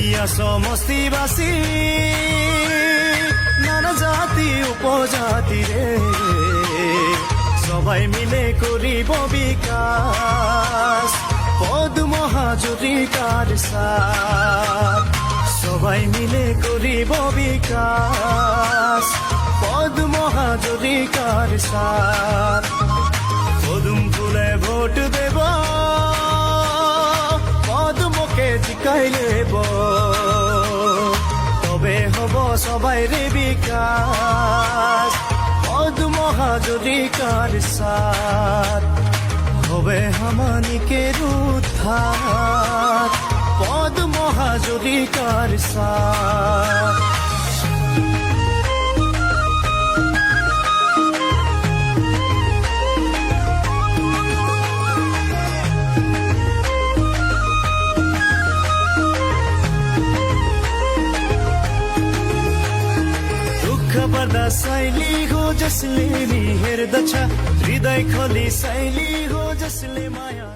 ইয়া সমস্তিবাসী নানা জাতি উপজাতি রে সবাই মিলে করিব বিকাশ পদ্ম হাজরিকার সাথ সবাই মিলে করিব বিকাশ পদ্ম হাজরিকার সাথ পদুম ফুলে ভোট দেব পদ্মকে জিকাই লেব তবে হব সবাই রে বিকাশ পদ্ম হাজরিকার সাথ হবে হামানিকের উদ্ধার পদ্ম হাজরিকার সাথ बदा सैली हो जसले निहेर दछ हृदय खोली सैली हो जसले माया